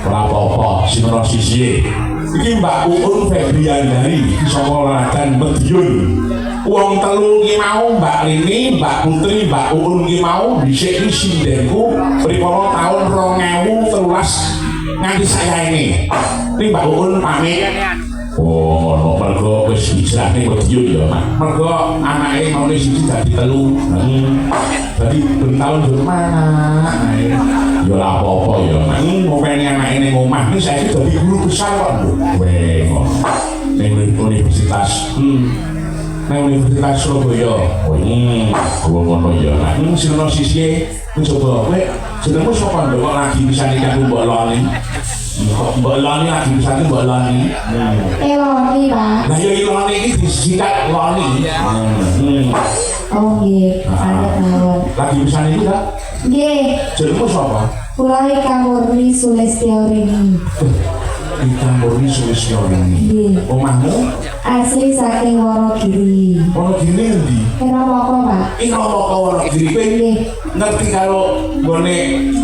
ora apa-apa sinara sisi iki Mbak Uun Febriandari saka Laradan Madiun wong telu ki mau Mbak Lini, Mbak Putri, Mbak Uun ki mau dhisik iki sindenku prikala taun 2013 nganti saya ini Mbak Uun pamit. Oh, no, mergo wis hijrah ning Madiun ya, mergo anake maune siji dadi telu. Dadi ben taun yo mana. Ya ora apa-apa ya. Ngopeni anake ning omah iki saiki dadi guru besar kok. Weh, ning universitas. Ning Universitas Surabaya. Ngono ya. Sino sisi coba kowe jenengmu sapa ndok lagi bisa nikah Mbok Loni. Mbok Loni lagi bisa Mbok Loni. Loni, Pak. Nah, ya Loni iki disingkat Loni. Oh nggih, saged mawon. Lagi bisa nikah ta? Nggih. Jenengmu sapa? Kula Ika Murni Sulestyarini. Ika Murni Sulestyarini. Nggih. Omahmu asli saking Wonogiri. Wonogiri endi? Iramaka, Pak. Iramaka Wonogiri. Kowe ngerti karo gone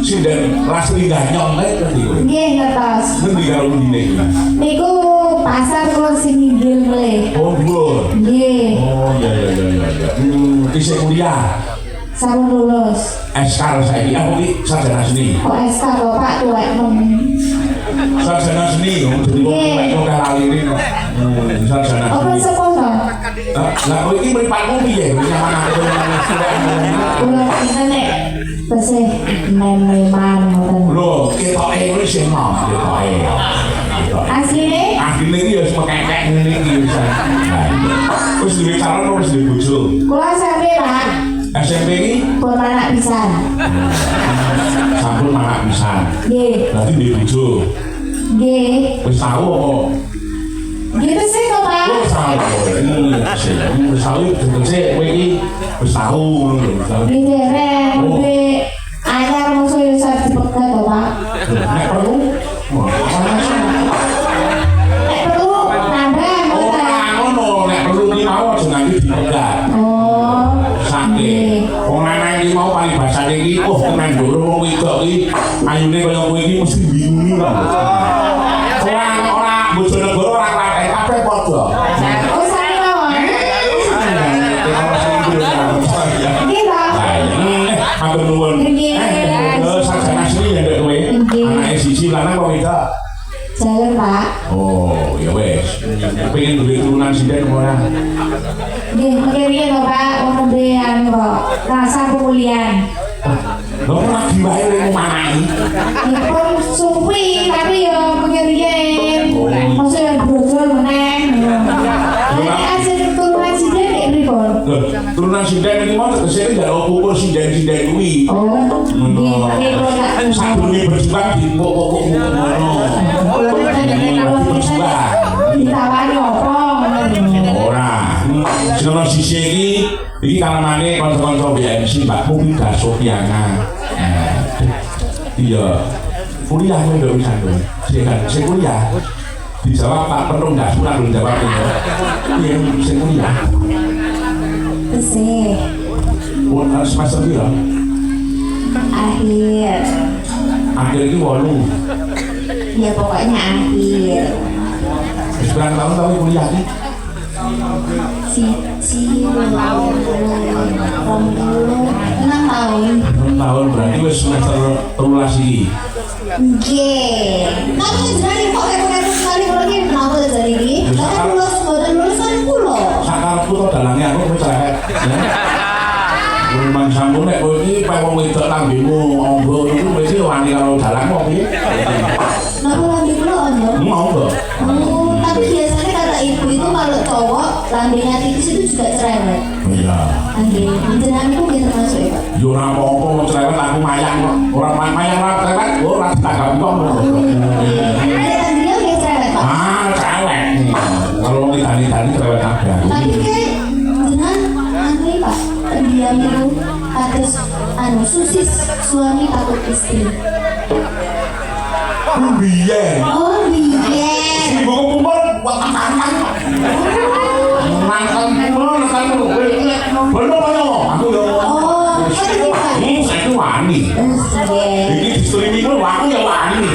sinden ras linggah nyong kae ngerti kowe? Nggih, ngertos. Ngerti karo ndine iki? Niku pasar kula sing inggil mleh. Oh, dhuwur. Nggih. Oh, iya. Isih kuliah. Sampun lulus. SK saiki aku iki sarjana seni. Kok SK kok Pak tuwek men. Sarjana seni yo jadi kok kalali kok. Sarjana seni. Apa sekolah? Lah kowe iki mripatmu piye? Nyaman aku Kula iki nek tesih mem-meman ngoten. lho, ketoke kuwi sing nom, ketoke. Asline? Asline iki ya wis mekek ngene iki wis. Wis duwe calon wis duwe bojo. Kula sampe Pak. SMP iki Pun anak pisan. sampun anak pisan. Nggih. Berarti duwe bojo. Nggih. Wis tau apa? Gitu sih kok Pak. Wis tau. Wis tau tegese kowe iki wis tau ngono lho. Nggih dereng ngombe anyar musuh yo sak dipegat to Pak. Nek perlu Nek perlu nambah ora ngono, nek perlu ki mau aja nganti dipegat. Oh. Saking wong lanang iki mau paling basane iki tenan ndoro wong wedok iki ayune kaya kowe iki mesti bingung lho. Ora Bojonegoro ora klathek kabeh padha. Oh sare mawon. Nggih Pak. Matur nuwun. Sarjana seni ya ndek kowe. Anake siji lanang kok wedok. Jalan Pak. Oh, ya wes. Pengen duwe turunan sinden ora? Nggih mengkiri to Pak ngombe anu kok rasa pemulihan. Lho lagi wae ning manahi. Pun suwi tapi yo mengkiri. Maksud yang brojol meneh. Nek asih turunan sithik nek pripun? Turunan sinden iki mau tegese ndak opo sinden-sinden kuwi. Oh. Nggih kula tak Sadurunge berjuang di pokok-pokok ngono. ditawani apa ngono. Ora. Sing sisi iki kalamane kanca-kanca BMC Mbak Mugi Sofiana. Iya. Kuliah kowe ndok bisa ndok. Sing kuliah. Dijawab Pak Penuh ndak surat lho jawab ya. Iya, sing kuliah. Tesih. Semester piro? Akhir. Akhir iki 8. Ya pokoknya akhir. Wis berapa tahun tau kuliah iki? Siji 6 tahun. 6 tahun berarti wis semester 13 iki. Nggih. Napa jenenge kok rekomendasi sekali kula iki napa jadi iki? Lah kan lulus boten lulus kan kula. Sakarepku to dalange aku wis cerewet. Rumah sampun nek kowe iki pae wong wedok lambemu ombo niku wis wani karo dalang kok piye? Napa lambe kula ono? Monggo. Oh, tapi biasanya kata ibu itu kalau cowok lambenya tipis itu juga cerewet. Iya. Nggih, jenenganku nggih termasuk ya, Pak. Yo ora apa-apa wong cerewet aku mayang kok. Ora mayang ora cerewet, ora ditanggapi kok. Nek tandingan nggih cerewet, Pak. Ah, cerewet. Kalau wong ditani-tani cerewet kabeh. Tapi kayak jenengan anu Pak, pendiam itu kados anu susis suami takut istri. Biyen. Oh, iya. Ibu kumpul buat makan. Makan dulu. Belum aku yo. Oh, kan Pak. Saya wani. Yes. Iki di streaming aku ya wani.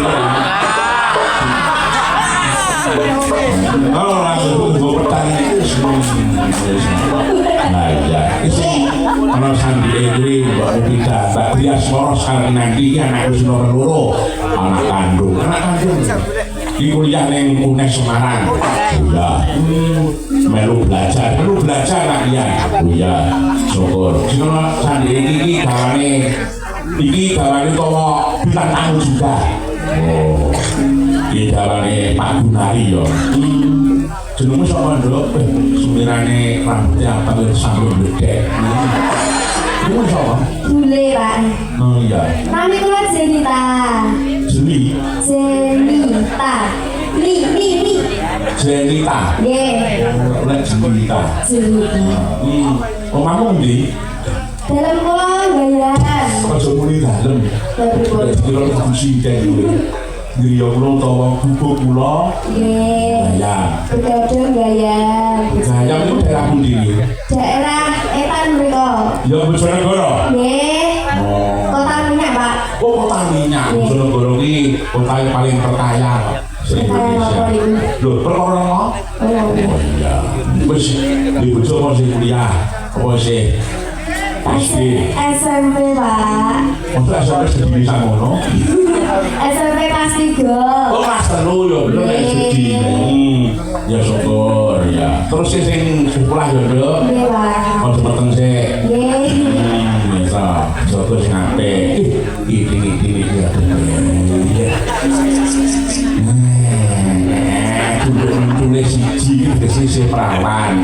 Nah iya. Ana sandi iki mbok tidak Badrias Moro sekarang nanti anak wis nomor loro. Anak kandung. Di kuliah ning UNES Semarang. Iya. Melu belajar nak iya. Iya. Syukur. Sinono sandi iki gawane utawa bintang tamu juga. Oh. Iki gawane Pak Gunari yo. Jenengmu sapa, Nduk? Sumirane rambutnya panggil sambung bedek. Iku sapa? Bule, Pak. Oh iya. Nami kula Zenita. Jeli. Zenita. Li. Zenita. Nggih. Nek Zenita. Zenita. Omahmu ndi? Dalam kula gayahan. Aja muni dalem. Dari Kira presiden kuwi. Griya kula utawa buku kula. Nggih. Gayam. Begadang gayahan. Gayam itu daerah pundi? Daerah Etan mriko. Ya Bojonegoro. Nggih. Oh. Kota Minyak, Pak. Oh, kota Minyak. Bojonegoro iki kota yang paling terkaya se-Indonesia. Loh, perkara apa? Oh, Iya. Wis di bojo apa sih kuliah? Apa sih? Pasti. SMP, Pak. Untuk SMP sedih sangono. SMP kelas 3. Oh, kelas 3 ya, bener nek sedih. Ya syukur ya. Terus sing sekolah ya, Nduk. Nggih, Pak. Ojo meteng sik. Nggih. Bisa. Jogo sing apik. Iki ya. Tulis siji sisi perawan.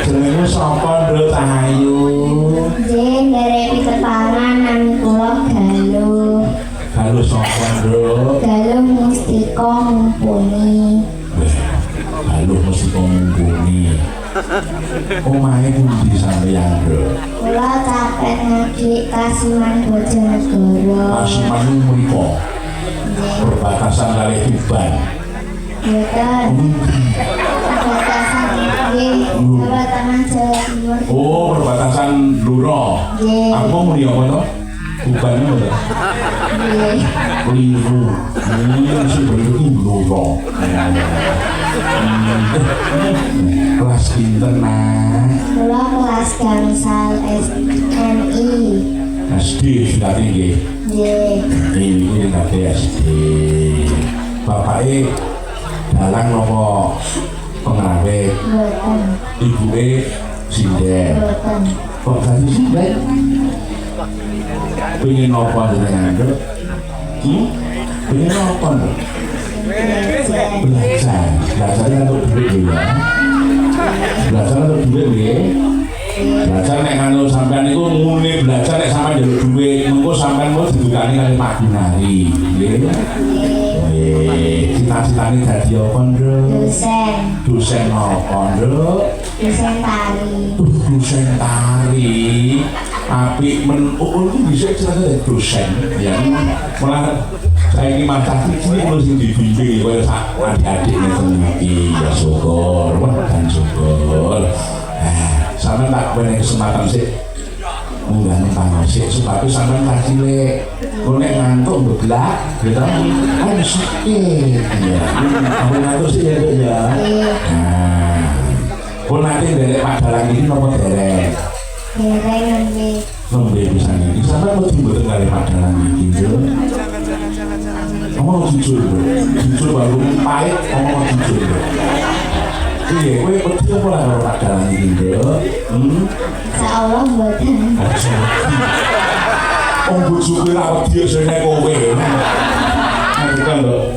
Jenengmu sapa, Nduk Ayu? Jen dari Peterpangan nami kula Galuh. Galuh sapa, Nduk? Galuh Mustika Mumpuni. Galuh Mustika Mumpuni. Omahe pundi sampeyan, Nduk? Kula capek ngaji Kasiman Bojonegoro. Kasiman mriku. Perbatasan kali Tuban. Boten. Perbatasan nggih, perbatasan Jawa Timur. Oh, perbatasan Bluro. Nggih. Aku muni apa to? Tuban itu. Nggih. Keliru. Sing bener iki Bluro. Kelas pinten, Nak? Kula kelas gangsal SNI. SD sudah tinggi. Nggih. Ini nanti SD. Bapaknya dalang nopo pengrawit, Boten. ibunya sinden. Boten. Kok tadi sinden? Pengen nopo dengan Nduk? Pengen nopo, Nduk? Belajar. Belajarnya untuk duit ya. Belajar untuk duit ya. Belajar nek ngono sampean niku muni belajar nek sampean njaluk duit, mengko sampean mesti didukani kali Pak Gunari. Nggih. Cita-citane dadi apa, Nduk? Dosen. Dosen apa, Nduk? Dosen tari. Dosen tari. Apik men iki bisa cerita dosen ya. Malah saiki mata iki mesti dibimbing kaya sak adik-adik ngene iki ya syukur, kan syukur. Sampai tak punya kesempatan sih munggah nentang sih sebab sampai tak cilik kau nek ngantuk beblak gitu kan sakit ya aku ngantuk sih ya nah kau nanti dari Padalang ini nomor derek Dereng nomor bisa nih sampai mau timbul dari Padalang ini kamu mau jujur baru pahit kamu mau jujur iya, gue betul apa lah kalau Padalang ini, Nduk? Insyaallah mboten. Om bojoku rawat dia sene kowe. Nah, kan lho.